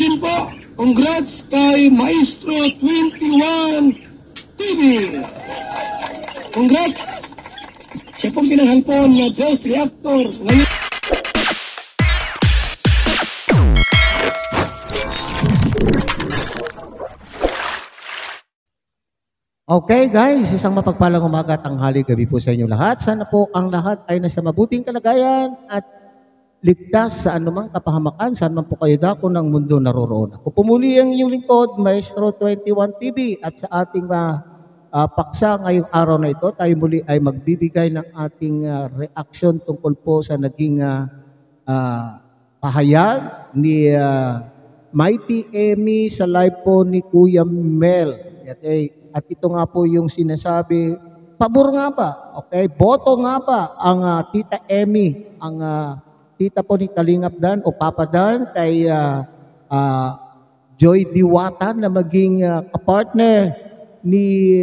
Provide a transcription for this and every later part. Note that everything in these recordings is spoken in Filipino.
congratulations po. Congrats kay Maestro 21 TV. Congrats. Siya pong pinanghalpon na Best Reactor ngayon. Okay guys, isang mapagpalang umaga at tanghali gabi po sa inyo lahat. Sana po ang lahat ay nasa mabuting kalagayan at ligtas sa anumang kapahamakan, saan man po kayo dako ng mundo naroroon. Ako po muli ang inyong lingkod, Maestro 21 TV, at sa ating paksa ngayong araw na ito, tayo muli ay magbibigay ng ating reaction tungkol po sa naging pahayag ni Mighty Emmy sa live po ni Kuya Mel. At ito nga po yung sinasabi, pabor nga ba? Okay, boto nga ba ang Tita Emmy, ang tita po ni Kalingap Dan o Papa Dan kay Joy Diwata na maging kapartner ni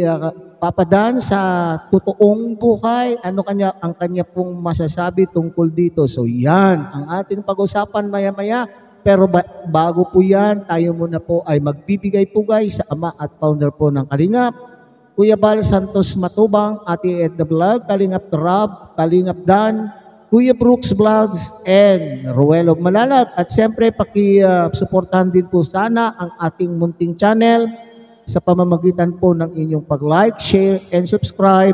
Papa Dan sa totoong buhay? Ano ang kanya pong masasabi tungkol dito? So yan, ang ating pag-usapan maya-maya. Pero bago po yan, tayo muna po ay magbibigay pugay sa ama at founder po ng Kalingap, Kuya Bal Santos Matubang, Ate Ed the Vlog, Kalingap Rob, Kalingap Dan, Kuya Brooks Vlogs, and Ruelo Malalag. At siyempre, paki-supportahan din po sana ang ating munting channel sa pamamagitan po ng inyong pag-like, share, and subscribe.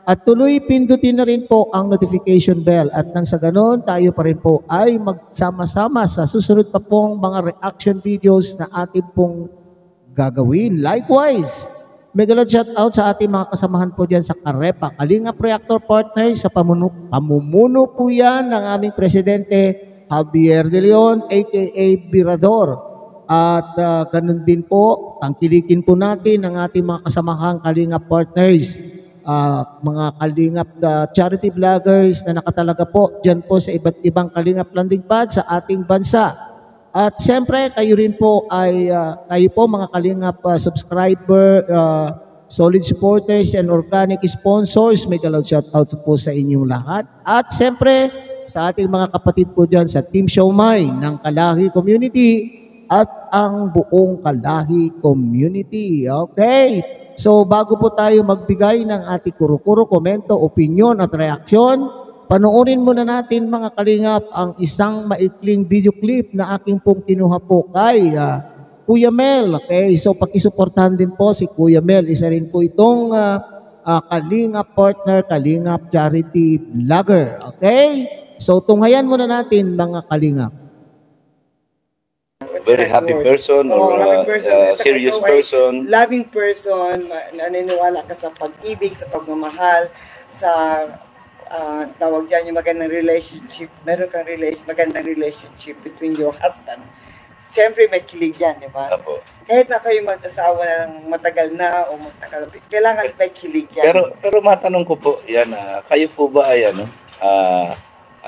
At tuloy pindutin na rin po ang notification bell. At nang sa ganon, tayo pa rin po ay magsama-sama sa susunod pa pong mga reaction videos na ating pong gagawin. Likewise, mega shout out sa ating mga kasamahan po dyan sa Karepa, Kalingap Reactor Partners, sa pamumuno po yan ng aming presidente, Javier De Leon, aka Birador. At ganun din po, tangkilikin po natin ang ating mga kasamahang Kalingap Partners, mga Kalingap charity vloggers na nakatalaga po dyan po sa iba't ibang Kalingap landing pad sa ating bansa. At siyempre, kayo rin po ay, kayo po mga Kalingap subscriber, solid supporters and organic sponsors, may galaw shoutouts po sa inyong lahat. At siyempre, sa ating mga kapatid po dyan sa Team Siomai ng Kalahi Community at ang buong Kalahi Community. Okay? So bago po tayo magbigay ng ating kuro-kuro, komento, opinion at reaksyon, panoorin muna natin mga Kalingap ang isang maikling video clip na aking pong kinuha po kay Kuya Mel. Okay, so pakisuportahan din po si Kuya Mel. Isa rin po itong Kalingap partner, Kalingap charity vlogger. Okay, so tunghayan muna natin mga Kalingap. Very happy person or serious person. Loving person, naniniwala ka sa pag-ibig, sa pagmamahal, sa tawag dyan yung magandang relationship. Meron kang magandang relationship between your husband. Siyempre may kilig yan, di ba? Apo. Kahit na kayo mag-asawa na ng matagal na o matagal, kailangan may kilig yan. Pero matanong ko po, yan, kayo po ba ay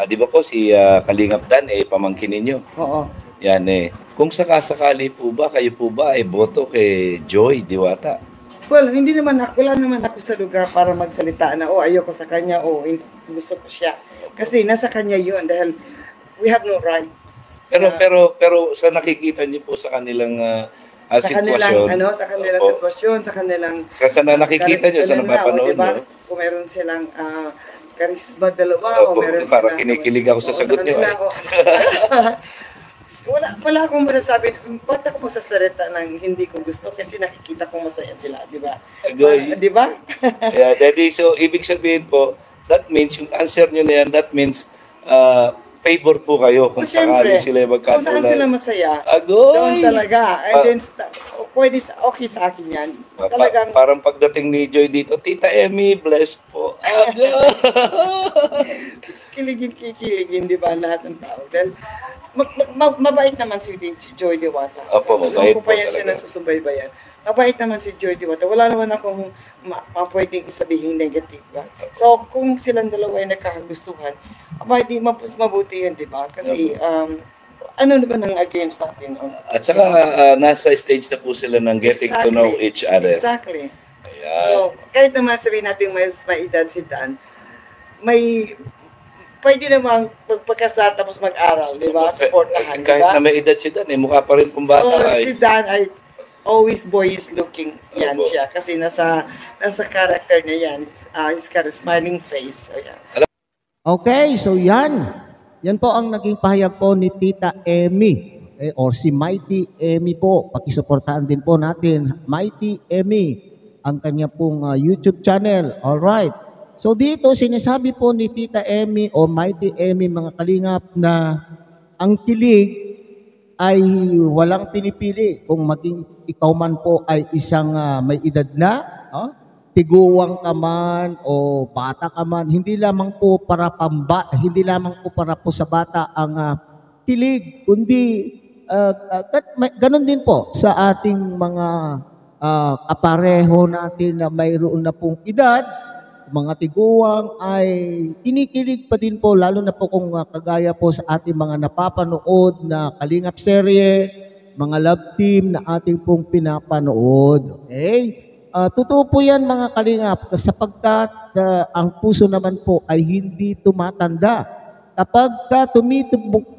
di ba po si Kalingap Dan, pamangkin ninyo? Oo. Yan kung sakasakali po ba, kayo po ba ay boto kay Joy Diwata? Well, hindi naman wala naman ako sa lugar para magsalita na, ayoko sa kanya, gusto ko siya. Kasi nasa kanya yun dahil we have no right. Pero sa nakikita niyo po sa kanilang sitwasyon. Sa kanilang sitwasyon, sa kanilang... Sa nakikita niyo, sa napapanood diba? niyo. Kung meron silang karisma dalawa, o meron silang... Para kinikilig ako sa sagot niyo. Wala akong masasabi. Ba't ako magsasalita ng hindi ko gusto? Kasi nakikita kong masaya sila, di ba? Di ba? Yeah, Daddy, so ibig sabihin po, that means, yung answer nyo na yan, that means, favor po kayo kung sakaling sila magkatulad. Kung saan sila masaya, Agoy! doon talaga. And then, pwede okay sa akin yan. Talagang, parang pagdating ni Joy dito, Tita Emmy, bless po. kiligin, di ba, lahat ng tao. Dahil, mabait naman si Joy Diwata. Opo, mabait po pa yan siya nasusubaybayan. Mabait naman si Joy Diwata. Wala naman akong pwedeng sabihin negative. Ba? So, kung silang dalawa ay nagkakagustuhan, mabuti yan, di ba? Kasi, ano naman ang against natin? At saka, nasa stage na po sila ng getting to know each other. Exactly. Ayan. So, kahit naman sabihin natin may edad si Dan, may pwede namang pagpagkasal tapos mag-aral, di ba? Supportahan, di Kahit ba? na may edad si Dan, mukha pa rin pong bata. Si Dan ay always boyish looking yan Opo. siya kasi nasa character niya yan. He's got a smiling face. So, yan. Okay, so yan. Yan po ang naging pahayag po ni Tita Emmy. Okay, or si Mighty Emmy po. Pakisuportahan din po natin. Mighty Emmy, ang kanya pong YouTube channel. Alright. So dito, sinasabi po ni Tita Emmy o Mighty Emmy, mga kalingap, na ang kilig ay walang pinipili. Kung maging ikaw man po ay isang may edad na, tiguwang ka man o bata ka man, hindi lamang po para po sa bata ang kilig, kundi ganun din po sa ating mga kapareho natin na mayroon na pong edad, mga tiguwang ay kinikilig pa din po, lalo na po kung kagaya po sa ating mga napapanood na Kalingap serye, mga love team na ating pong pinapanood. Okay? Totoo po yan, mga Kalingap, sapagkat ang puso naman po ay hindi tumatanda. Kapag tumitubok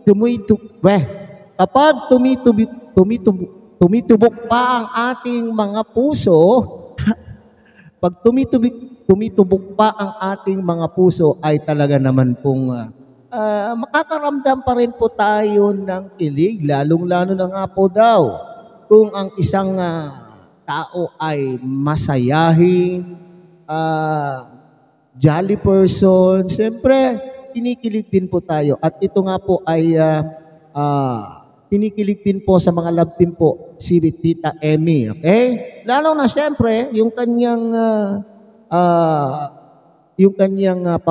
pa ang ating mga puso, pag tumitubok pa ang ating mga puso, ay talaga naman pong makakaramdam pa rin po tayo ng kilig, lalong-lalo na nga po daw kung ang isang tao ay masayahin, jolly person, siyempre kinikilig din po tayo. At ito nga po ay kinikilig din po sa mga love team po si Tita Emmy. Okay? Lalo na siyempre yung kanyang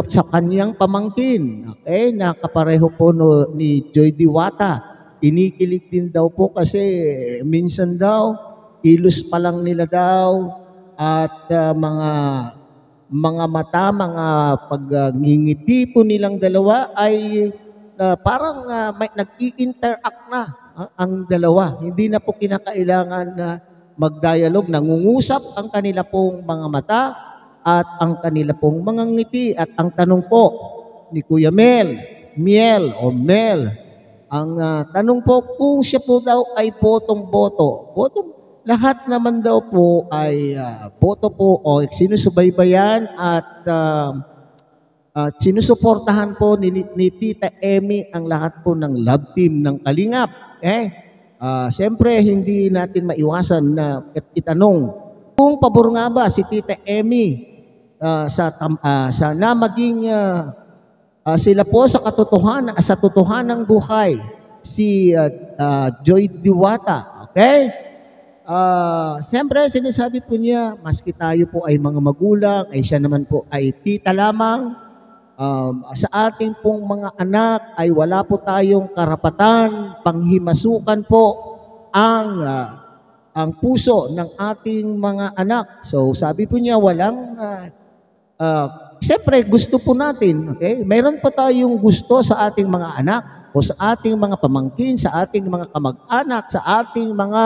sa kanyang pamangkin. Okay? Nakapareho po ni Joy Diwata. Kinikilig din daw po kasi minsan daw kilos pa lang nila daw at mga mata, mga pagngingiti po nilang dalawa ay parang may nag-i-interact na ang dalawa. Hindi na po kinakailangan na mag-dialogue, nangungusap ang kanila pong mga mata at ang kanila pong mga ngiti. At ang tanong po ni Kuya Mel, ang tanong po kung siya po daw ay botong-boto. Lahat naman daw po ay boto po o sinusubaybayan at sinusuportahan po ni Tita Emmy ang lahat po ng love team ng Kalingap. Siyempre, hindi natin maiwasan na itanong kung pabor nga ba si Tita Emmy na maging sila po sa totohanang buhay si Joy Diwata. Okay? Siyempre, sinasabi po niya, maski tayo po ay mga magulang, ay siya naman po ay tita lamang. Sa ating pong mga anak ay wala po tayong karapatan, panghimasukan po ang puso ng ating mga anak. So sabi po niya, walang, siyempre gusto po natin, okay? Mayroon pa tayong gusto sa ating mga anak o sa ating mga pamangkin, sa ating mga kamag-anak, sa ating mga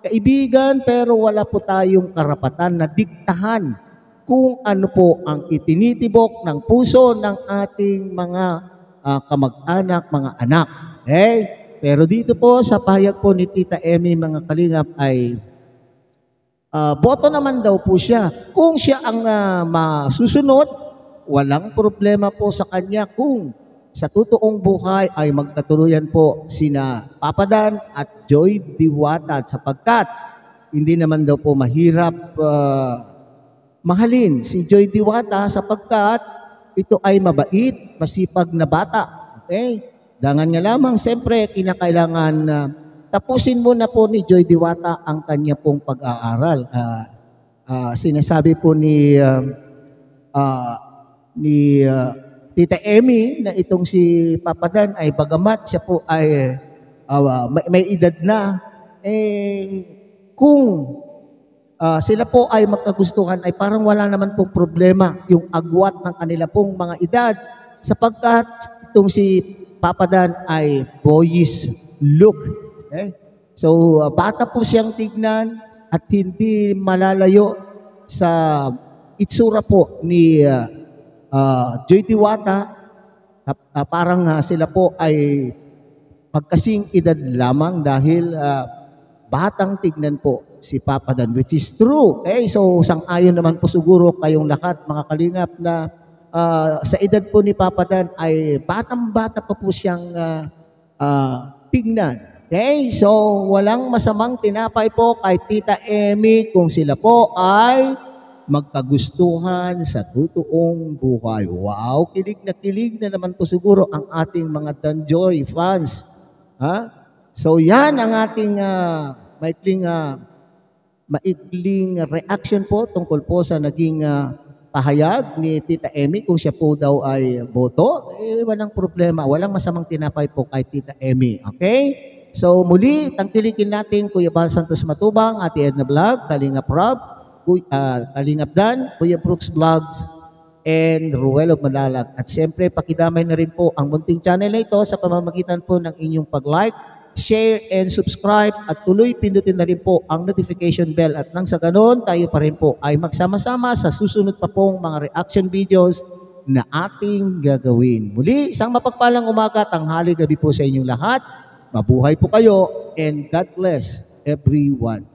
kaibigan, pero wala po tayong karapatan na diktahan kung ano po ang itinitibok ng puso ng ating mga kamag-anak, mga anak. Okay? Pero dito po sa pahayag po ni Tita Emmy, mga Kalingap, ay boto naman daw po siya. Kung siya ang masusunod, walang problema po sa kanya kung sa totoong buhay ay magkatuluyan po sina Papa Dan at Joy Diwata, sapagkat hindi naman daw po mahirap mahalin si Joy Diwata sapagkat ito ay mabait, masipag na bata. Okay? Dangan nga lamang, siyempre, kinakailangan tapusin muna po ni Joy Diwata ang kanya pong pag-aaral. Sinasabi po ni Tita Emmy na itong si Papa Dan ay bagamat siya po ay may edad na, kung sila po ay magkagustuhan ay parang wala naman pong problema yung agwat ng kanila pong mga edad, sapagkat itong si Papa Dan ay boyish look. Okay? So bata po siyang tignan at hindi malalayo sa itsura po ni Joy Diwata, parang sila po ay magkasing edad lamang dahil batang tignan po si Papa Dan, which is true. So sang-ayon naman po siguro kayong lahat mga kalingap na sa edad po ni Papa Dan ay batang-bata pa po siyang tignan. So walang masamang tinapay po kay Tita Emmy kung sila po ay magkagustuhan sa totoong buhay. Wow, kilig na naman po siguro ang ating mga Danjoy fans. So yan ang ating maikling reaction po tungkol po sa naging pahayag ni Tita Emmy kung siya po daw ay boto. Walang problema, walang masamang tinapay po kay Tita Emmy. Okay? So muli, tangkilikin natin Kuya Bal Santos Matubang, Ate Edna Vlog, Kalingap Rob, Kalingap Dan, Kuya Brooks Vlogs, and Ruel of Malalag. At siyempre, pakidamay na rin po ang munting channel na ito sa pamamagitan po ng inyong pag-like, share, and subscribe. At tuloy pindutin na rin po ang notification bell. At nang sa ganon, tayo pa rin po ay magsama-sama sa susunod pa pong mga reaction videos na ating gagawin. Muli, isang mapagpalang umaga, tanghali, gabi po sa inyong lahat. Mabuhay po kayo, and God bless everyone.